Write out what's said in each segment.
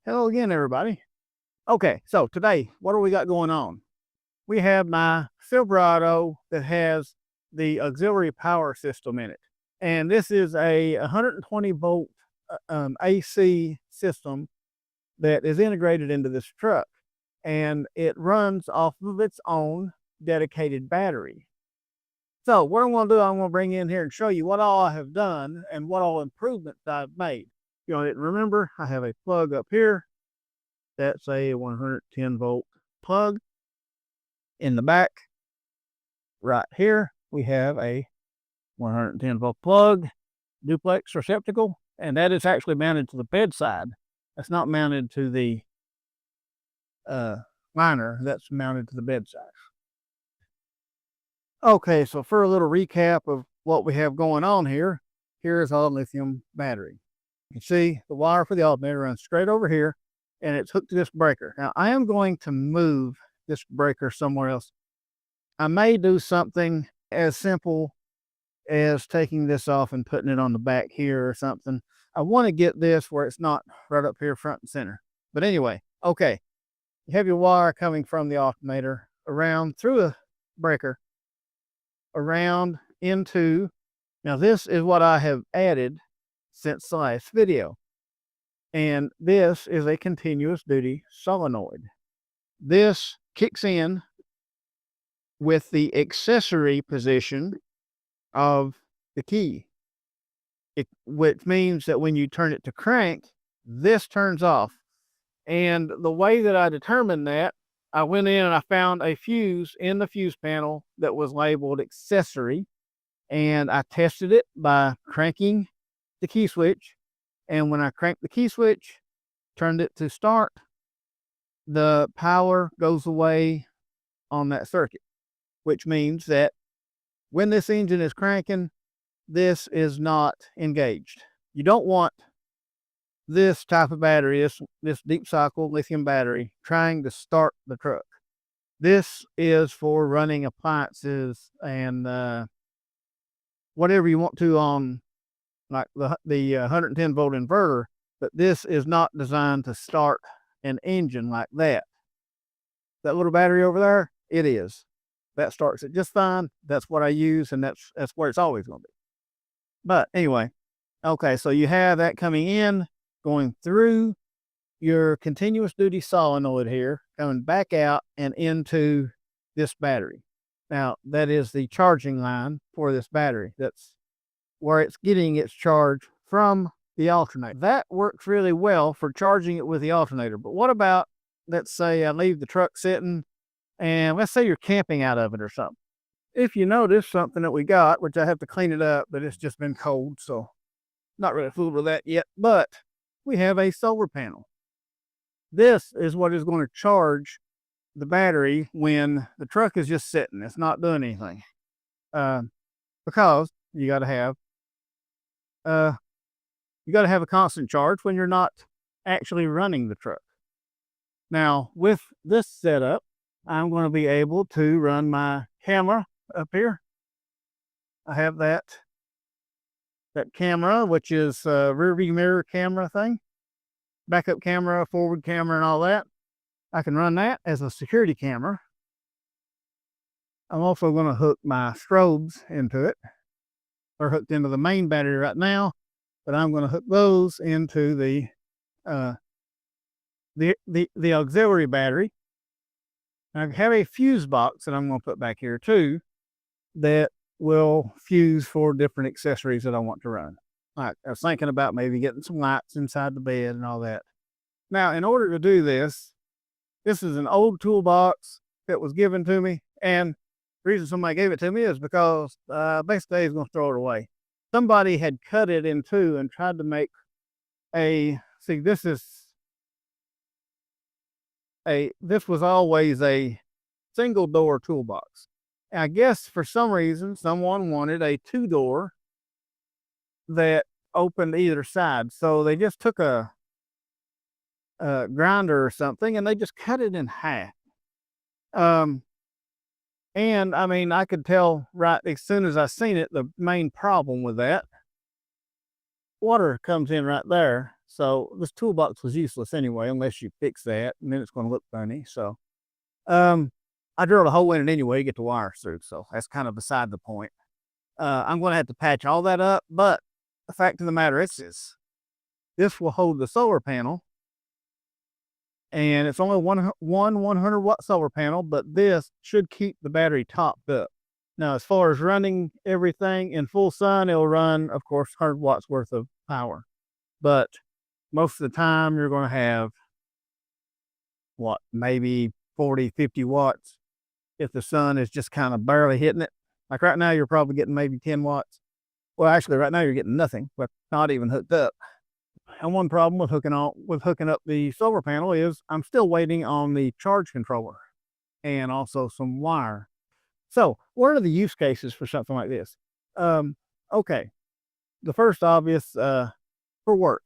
Hello again, everybody. Okay, so today, what do we got going on? We have my Silverado that has the auxiliary power system in it. And this is a 120 volt AC system that is integrated into this truck. And it runs off of its own dedicated battery. So, what I'm going to do, I'm going to bring in here and show you what all I have done and what all improvements I've made. Remember, I have a plug up here. That's a 110 volt plug. In the back, right here, we have a 110 volt plug, duplex receptacle, and that is actually mounted to the bedside. That's not mounted to the liner, that's mounted to the bedside. Okay, so for a little recap of what we have going on here, here's our lithium battery. You can see the wire for the alternator runs straight over here, and it's hooked to this breaker. Now, I am going to move this breaker somewhere else. I may do something as simple as taking this off and putting it on the back here or something. I want to get this where it's not right up here front and center. But anyway, okay. You have your wire coming from the alternator around through a breaker, around into, now this is what I have added since the last video. And this is a continuous duty solenoid. This kicks in with the accessory position of the key, which means that when you turn it to crank, this turns off. And the way that I determined that, I went in and I found a fuse in the fuse panel that was labeled accessory, and I tested it by cranking the key switch. And when I cranked the key switch, turned it to start, the power goes away on that circuit, which means that when this engine is cranking, this is not engaged. You don't want this type of battery, this deep cycle lithium battery, trying to start the truck. This is for running appliances and whatever you want to on like the 110 volt inverter, but this is not designed to start an engine like that. That little battery over there, it is. That starts it just fine. That's what I use, and that's where it's always going to be. But anyway, okay, so you have that coming in, going through your continuous duty solenoid here, coming back out and into this battery. Now, that is the charging line for this battery. That's where it's getting its charge from the alternator. That works really well for charging it with the alternator. But what about, let's say I leave the truck sitting, and let's say you're camping out of it or something. If you notice something that we got, which I have to clean it up, but it's just been cold, so not really fooled with that yet, but we have a solar panel. This is what is going to charge the battery when the truck is just sitting. It's not doing anything. Because you got to have a constant charge when you're not actually running the truck. Now, with this setup, I'm going to be able to run my camera up here. I have that camera, which is a rear view mirror camera thing, backup camera, forward camera, and all that. I can run that as a security camera. I'm also going to hook my strobes into it. They're hooked into the main battery right now, but I'm going to hook those into the auxiliary battery. I have a fuse box that I'm going to put back here too that will fuse for different accessories that I want to run. Like I was thinking about maybe getting some lights inside the bed and all that. Now, in order to do this, this is an old toolbox that was given to me, and the reason somebody gave it to me is because basically he's going to throw it away. Somebody had cut it in two and tried to make this was always a single door toolbox. I guess for some reason, someone wanted a two door that opened either side. So they just took a grinder or something and they just cut it in half. And I mean, I could tell right as soon as I seen it, the main problem with that, water comes in right there. So this toolbox was useless anyway, unless you fix that, and then it's going to look funny. So um, I drilled a hole in it anyway to get the wires through. So that's kind of beside the point. I'm going to have to patch all that up, but the fact of the matter is this will hold the solar panel, and it's only one 100-watt solar panel, but this should keep the battery topped up. Now, as far as running everything in full sun, it'll run, of course, 100 watts worth of power. But most of the time, you're going to have, what, maybe 40, 50 watts if the sun is just kind of barely hitting it. Like right now, you're probably getting maybe 10 watts. Well, actually, right now, you're getting nothing, but not even hooked up. And one problem with hooking up the solar panel is I'm still waiting on the charge controller and also some wire. So what are the use cases for something like this? Okay, the first obvious for work.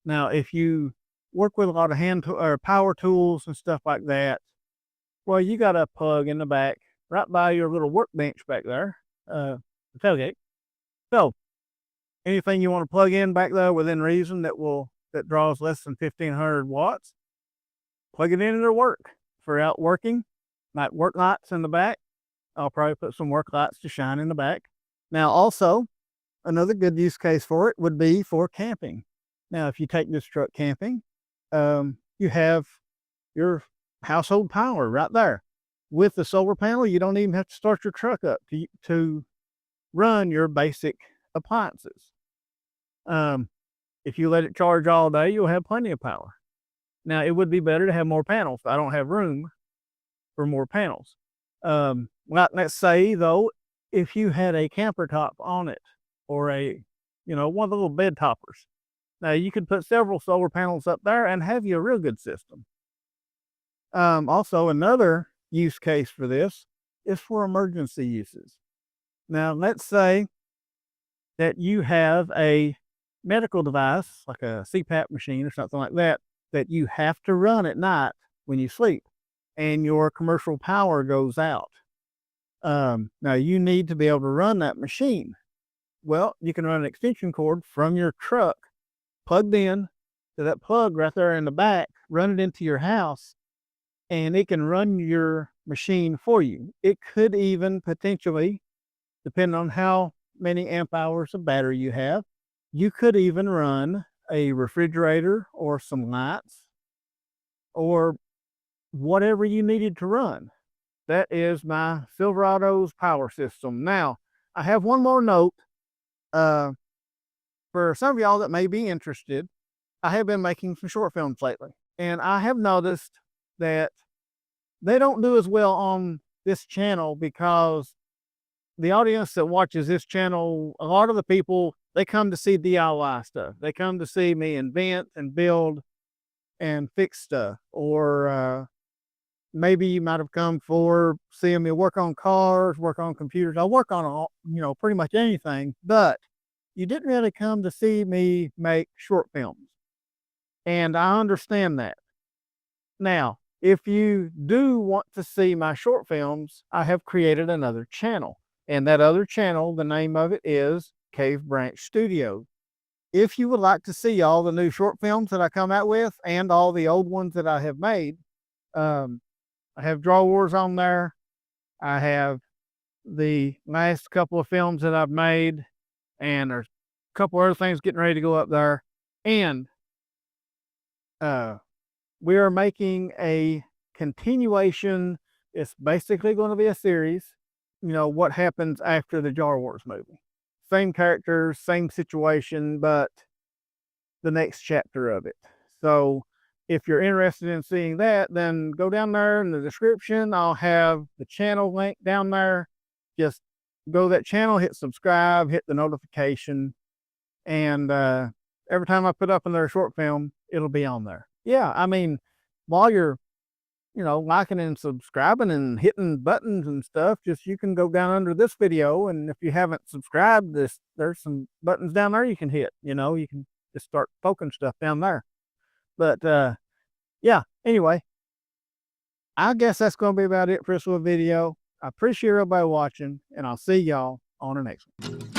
Now, if you work with a lot of or power tools and stuff like that, well, you got a plug in the back right by your little workbench back there, the tailgate. So anything you want to plug in back there within reason that draws less than 1,500 watts, plug it into their work. For out working, like work lights in the back, I'll probably put some work lights to shine in the back. Now, also, another good use case for it would be for camping. Now, if you take this truck camping, you have your household power right there. With the solar panel, you don't even have to start your truck up to run your basic appliances. If you let it charge all day, you'll have plenty of power. Now, it would be better to have more panels. I don't have room for more panels. Let's say, though, if you had a camper top on it or one of the little bed toppers, now you could put several solar panels up there and have you a real good system. Also, another use case for this is for emergency uses. Now, let's say that you have a medical device, like a CPAP machine or something like that, that you have to run at night when you sleep, and your commercial power goes out. Now, you need to be able to run that machine. Well, you can run an extension cord from your truck, plugged in to that plug right there in the back, run it into your house, and it can run your machine for you. It could even potentially, depending on how many amp hours of battery you have, you could even run a refrigerator or some lights or whatever you needed to run. That is my Silverado's power system. Now, I have one more note. For some of y'all that may be interested, I have been making some short films lately, and I have noticed that they don't do as well on this channel because the audience that watches this channel, a lot of the people, they come to see DIY stuff. They come to see me invent and build and fix stuff. Or maybe you might have come for seeing me work on cars, work on computers. I work on all, pretty much anything, but you didn't really come to see me make short films. And I understand that. Now, if you do want to see my short films, I have created another channel. And that other channel, the name of it is Cave Branch Studio. If you would like to see all the new short films that I come out with and all the old ones that I have made, I have Draw Wars on there. I have the last couple of films that I've made, and there's a couple other things getting ready to go up there. And we are making a continuation. It's basically going to be a series. What happens after the Jar Wars movie. Same characters, same situation, but the next chapter of it. So if you're interested in seeing that, then go down there in the description. I'll have the channel link down there. Just go to that channel, hit subscribe, hit the notification, and every time I put up another short film, it'll be on there. Yeah, I mean, while you're liking and subscribing and hitting buttons and stuff, you can go down under this video, and if you haven't subscribed, there's some buttons down there you can hit. You can just start poking stuff down there. But yeah, anyway, I guess that's going to be about it for this little video. I appreciate everybody watching, and I'll see y'all on the next one.